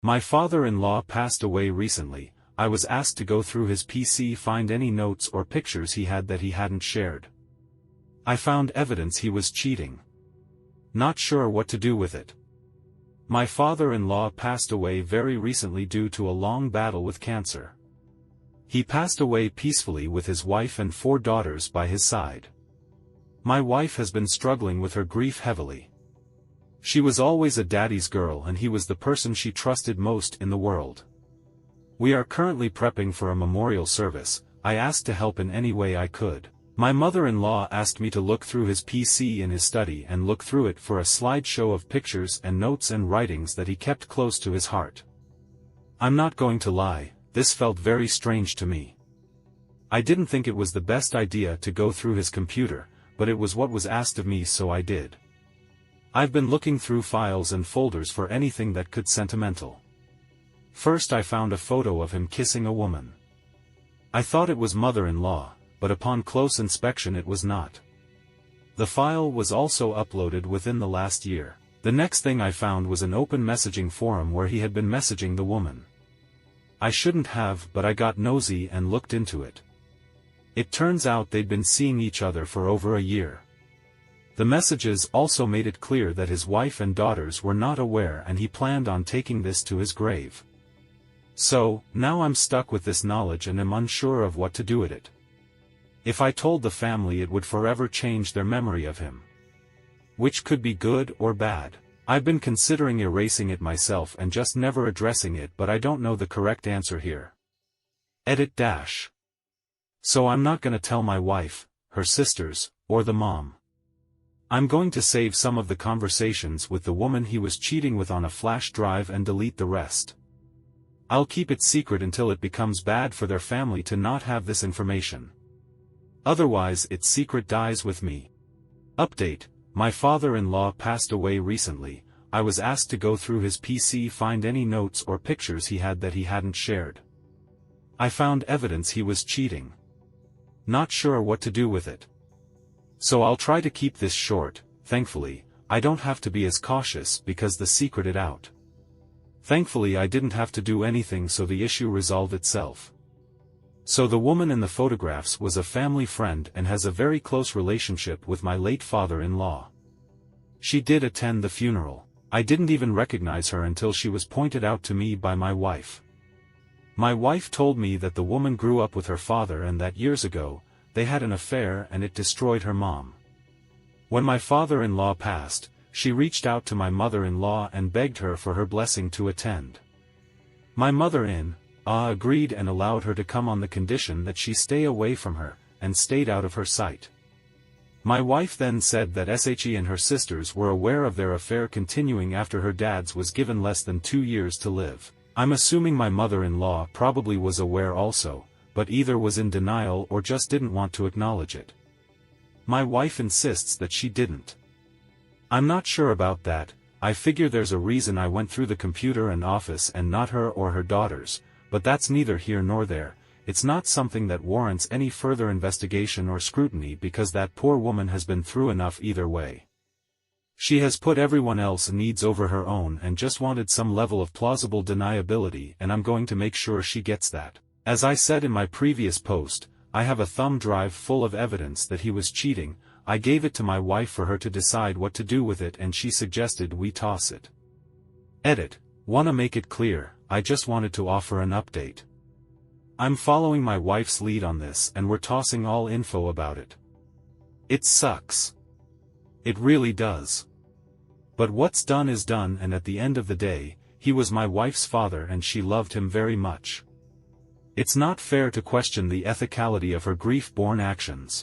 My father-in-law passed away recently. I was asked to go through his PC, find any notes or pictures he had that he hadn't shared. I found evidence he was cheating. Not sure what to do with it. My father-in-law passed away very recently due to a long battle with cancer. He passed away peacefully with his wife and 4 daughters by his side. My wife has been struggling with her grief heavily. She was always a daddy's girl and he was the person she trusted most in the world. We are currently prepping for a memorial service. I asked to help in any way I could. My mother-in-law asked me to look through his PC in his study and look through it for a slideshow of pictures and notes and writings that he kept close to his heart. I'm not going to lie, this felt very strange to me. I didn't think it was the best idea to go through his computer, but it was what was asked of me, so I did. I've been looking through files and folders for anything that could sentimental. First I found a photo of him kissing a woman. I thought it was mother-in-law, but upon close inspection it was not. The file was also uploaded within the last year. The next thing I found was an open messaging forum where he had been messaging the woman. I shouldn't have, but I got nosy and looked into it. It turns out they'd been seeing each other for over a year. The messages also made it clear that his wife and daughters were not aware and he planned on taking this to his grave. So, now I'm stuck with this knowledge and am unsure of what to do with it. If I told the family, it would forever change their memory of him. Which could be good or bad. I've been considering erasing it myself and just never addressing it, but I don't know the correct answer here. Edit dash. So I'm not gonna tell my wife, her sisters, or the mom. I'm going to save some of the conversations with the woman he was cheating with on a flash drive and delete the rest. I'll keep it secret until it becomes bad for their family to not have this information. Otherwise its secret dies with me. Update: my father-in-law passed away recently. I was asked to go through his PC, find any notes or pictures he had that he hadn't shared. I found evidence he was cheating. Not sure what to do with it. So I'll try to keep this short. Thankfully, I don't have to be as cautious because the secret it out. Thankfully I didn't have to do anything, so the issue resolved itself. So the woman in the photographs was a family friend and has a very close relationship with my late father-in-law. She did attend the funeral. I didn't even recognize her until she was pointed out to me by my wife. My wife told me that the woman grew up with her father and that years ago, they had an affair and it destroyed her mom. When my father-in-law passed, she reached out to my mother-in-law and begged her for her blessing to attend. My mother-in-law agreed and allowed her to come on the condition that she stay away from her, and stayed out of her sight. My wife then said that she and her sisters were aware of their affair continuing after her dad's was given less than 2 years to live. I'm assuming my mother-in-law probably was aware also, but either was in denial or just didn't want to acknowledge it. My wife insists that she didn't. I'm not sure about that. I figure there's a reason I went through the computer and office and not her or her daughters, but that's neither here nor there. It's not something that warrants any further investigation or scrutiny because that poor woman has been through enough either way. She has put everyone else's needs over her own and just wanted some level of plausible deniability, and I'm going to make sure she gets that. As I said in my previous post, I have a thumb drive full of evidence that he was cheating. I gave it to my wife for her to decide what to do with it, and she suggested we toss it. Edit: wanna make it clear, I just wanted to offer an update. I'm following my wife's lead on this and we're tossing all info about it. It sucks. It really does. But what's done is done, and at the end of the day, he was my wife's father and she loved him very much. It's not fair to question the ethicality of her grief-born actions.